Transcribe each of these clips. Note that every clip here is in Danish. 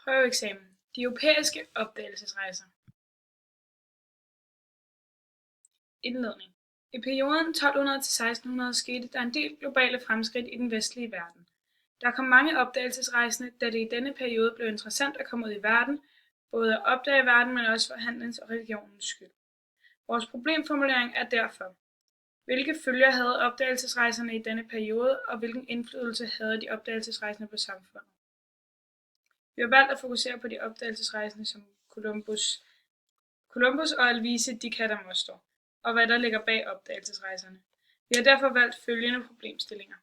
Prøveeksamen. De europæiske opdagelsesrejser. Indledning. I perioden 1200 til 1600 skete der en del globale fremskridt i den vestlige verden. Der kom mange opdagelsesrejsende, da det i denne periode blev interessant at komme ud i verden, både at opdage verden, men også for handlens og religionens skyld. Vores problemformulering er derfor: hvilke følger havde opdagelsesrejserne i denne periode, og hvilken indflydelse havde de opdagelsesrejsende på samfundet? Vi har valgt at fokusere på de opdagelsesrejsende som Columbus og Alvise de Cadamosto, og hvad der ligger bag opdagelsesrejserne. Vi har derfor valgt følgende problemstillinger.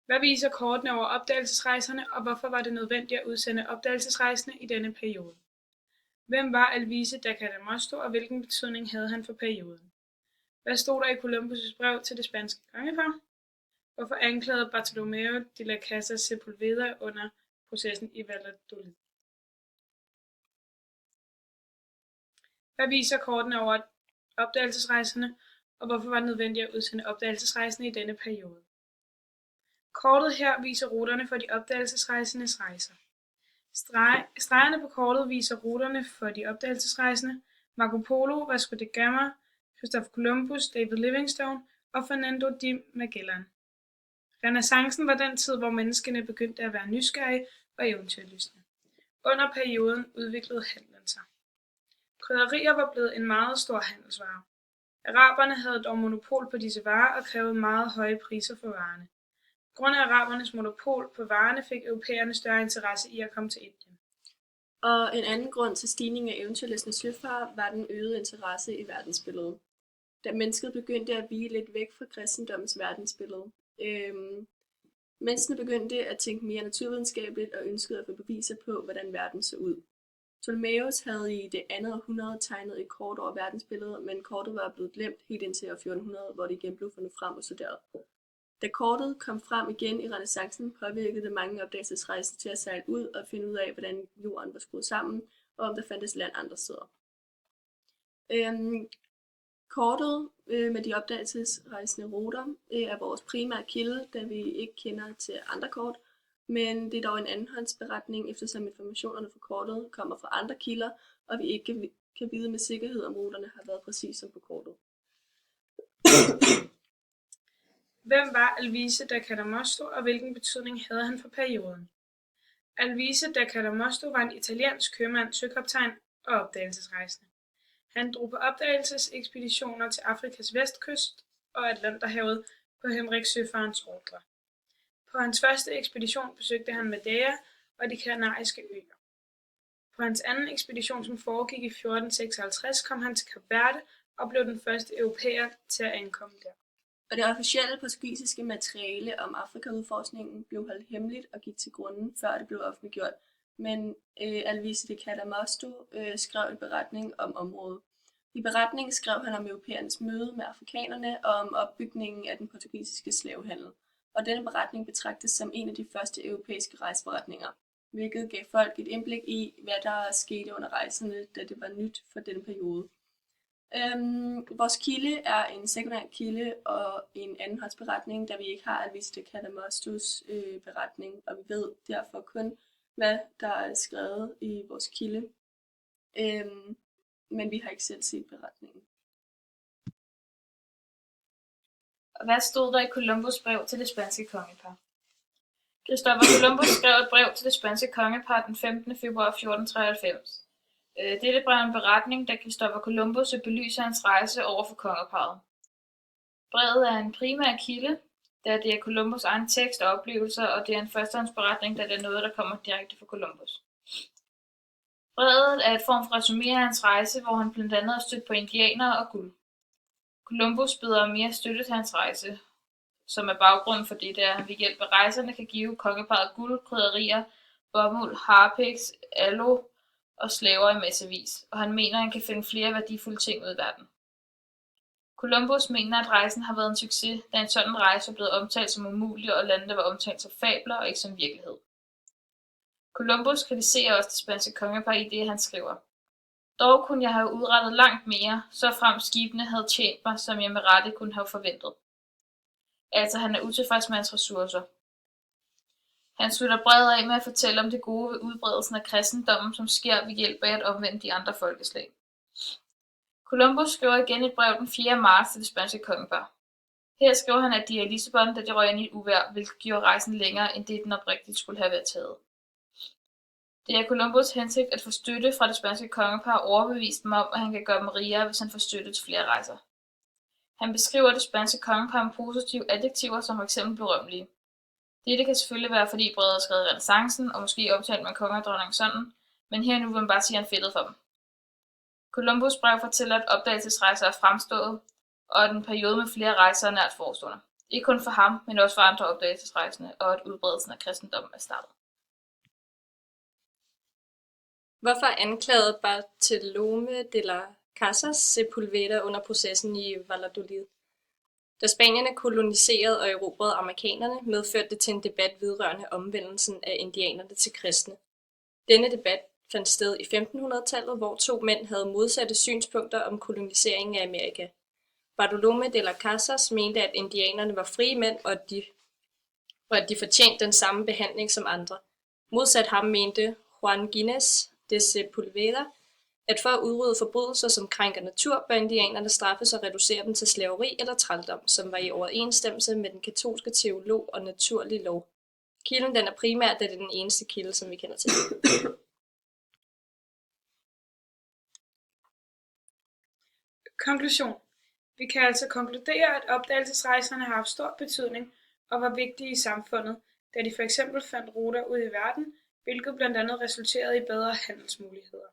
Hvad viser kortene over opdagelsesrejserne, og hvorfor var det nødvendigt at udsende opdagelsesrejsende i denne periode? Hvem var Alvise da Cadamosto, og hvilken betydning havde han for perioden? Hvad stod der i Columbus' brev til det spanske kongepar? Hvorfor anklagede Bartolomeo de la Casa Sepúlveda under processen i Valladolid? Hvad viser kortene over opdagelsesrejserne, og hvorfor var det nødvendigt at udsende opdagelsesrejsende i denne periode? Kortet her viser ruterne for de opdagelsesrejsendes rejser. Stregerne på kortet viser ruterne for de opdagelsesrejsende: Marco Polo, Vasco da Gama, Christopher Columbus, David Livingstone og Fernando de Magellan. Renæssancen var den tid, hvor menneskene begyndte at være nysgerrige og eventyrlystne. Under perioden udviklede handlen sig. Krydderier var blevet en meget stor handelsvare. Araberne havde dog monopol på disse varer og krævede meget høje priser for varerne. På grund af arabernes monopol på varerne fik europæerne større interesse i at komme til Indien. Og en anden grund til stigningen af eventyrlystne søfarere var den øgede interesse i verdensbilledet. Da mennesket begyndte at vige lidt væk fra kristendommens verdensbillede. Menneskene begyndte at tænke mere naturvidenskabeligt og ønskede at få beviser på, hvordan verden så ud. Ptolemæus havde i det andet århundrede tegnet et kort over verdensbilledet, men kortet var blevet glemt helt indtil år 1400, hvor det igen blev fundet frem og studeret. Da kortet kom frem igen i renæssancen, påvirkede det mange opdagelsesrejsende til at sejle ud og finde ud af, hvordan jorden var skruet sammen, og om der fandtes land andre steder. Kortet med de opdagelsesrejsende ruter er vores primære kilde, da vi ikke kender til andre kort, men det er dog en andenhåndsberetning, eftersom informationerne fra kortet kommer fra andre kilder, og vi ikke kan vide med sikkerhed, om ruterne har været præcis som på kortet. Hvem var Alvise da Cadamosto, og hvilken betydning havde han for perioden? Alvise da Cadamosto var en italiensk købmand, søkaptajn og opdagelsesrejsende. Han drog på opdagelsesekspeditioner til Afrikas vestkyst og Atlanterhavet på Henrik Søfarens ordre. På hans første ekspedition besøgte han Madeira og de Kanariske øer. På hans anden ekspedition, som foregik i 1456, kom han til Kap Verde og blev den første europæer til at ankomme der. Og det officielle portugisiske materiale om Afrikaudforskningen blev holdt hemmeligt og gik til grunden, før det blev offentliggjort. Men Alvise de Cadamosto skrev en beretning om området. I beretningen skrev han om europæernes møde med afrikanerne og om opbygningen af den portugisiske slavehandel. Og denne beretning betragtes som en af de første europæiske rejseberetninger, hvilket gav folk et indblik i, hvad der skete under rejserne, da det var nyt for denne periode. Vores kilde er en sekundær kilde og en andenhåndsberetning, da vi ikke har Alvise de Cadamostos beretning, og vi ved derfor kun, hvad der er skrevet i vores kilde, men vi har ikke selv set beretningen. Og hvad stod der i Columbus' brev til det spanske kongepar? Christopher Columbus skrev et brev til det spanske kongepar den 15. februar 1493. Dette brev er en beretning, da Christopher Columbus vil belyse hans rejse over for kongeparret. Brevet er en primær kilde, da det er Columbus' egen tekst og oplevelser, og det er en førstehåndsberetning, da det er noget, der kommer direkte fra Columbus. Brevet er et form for resumé af hans rejse, hvor han blandt andet har stødt på indianere og guld. Columbus beder om mere støtte til hans rejse, som er baggrunden for det, der ved hjælp af rejserne kan give kongeparret guld, krydderier, bomuld, harpiks, aloe og slaver i massevis, og han mener, at han kan finde flere værdifulde ting ud i verden. Columbus mener, at rejsen har været en succes, da en sådan rejse er blevet omtalt som umulig, og landene var omtalt som fabler og ikke som virkelighed. Columbus kritiserer også det spanske kongepar i det, han skriver. Dog kunne jeg have udrettet langt mere, så frem skibene havde tjent mig, som jeg med rette kunne have forventet. Altså han er utilfreds med hans ressourcer. Han slutter brevet af med at fortælle om det gode ved udbredelsen af kristendommen, som sker ved hjælp af at omvende de andre folkeslag. Columbus skriver igen et brev den 4. marts til det spanske kongepar. Her skriver han, at de er i Lissabon, da de røg ind i et uvejr, hvilket gjorde rejsen længere, end det den oprigtigt skulle have været taget. Det er Columbus' hensigt at få støtte fra det spanske kongepar og overbevise dem om, at han kan gøre dem rigere, hvis han får støtte til flere rejser. Han beskriver det spanske kongepar med positive adjektiver som f.eks. berømmelige. Dette kan selvfølgelig være, fordi brevet er skrevet i renæssancen, og måske omtalt med konge og dronning sådan, men her nu vil man bare sige, at han fedtede for dem. Columbus' brev fortæller, at opdagelsesrejser er fremstået, og at en periode med flere rejser er nært forestående. Ikke kun for ham, men også for andre opdagelsesrejsende, og at udbredelsen af kristendommen er startet. Hvorfor anklagede Bartolomé de las Casas Sepúlveda under processen i Valladolid? Da spanierne koloniserede og erobrede amerikanerne, medførte det til en debat vedrørende omvendelsen af indianerne til kristne. Denne debat fandt sted i 1500-tallet, hvor to mænd havde modsatte synspunkter om koloniseringen af Amerika. Bartolomé de las Casas mente, at indianerne var frie mænd, og at de fortjente den samme behandling som andre. Modsat ham mente Juan Gines de Sepúlveda, at for at udrydde forbrydelser, som krænker natur, bør indianerne straffes og reducere dem til slaveri eller trældom, som var i overensstemmelse med den katolske teolog og naturlig lov. Kilden den er primært, da det er den eneste kilde, som vi kender til. Konklusion. Vi kan altså konkludere, at opdagelsesrejserne har haft stor betydning og var vigtige i samfundet, da de for eksempel fandt ruter ud i verden, hvilket blandt andet resulterede i bedre handelsmuligheder.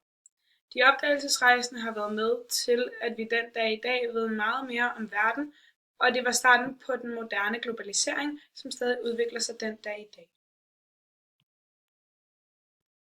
De opdagelsesrejsende har været med til, at vi den dag i dag ved meget mere om verden, og det var starten på den moderne globalisering, som stadig udvikler sig den dag i dag.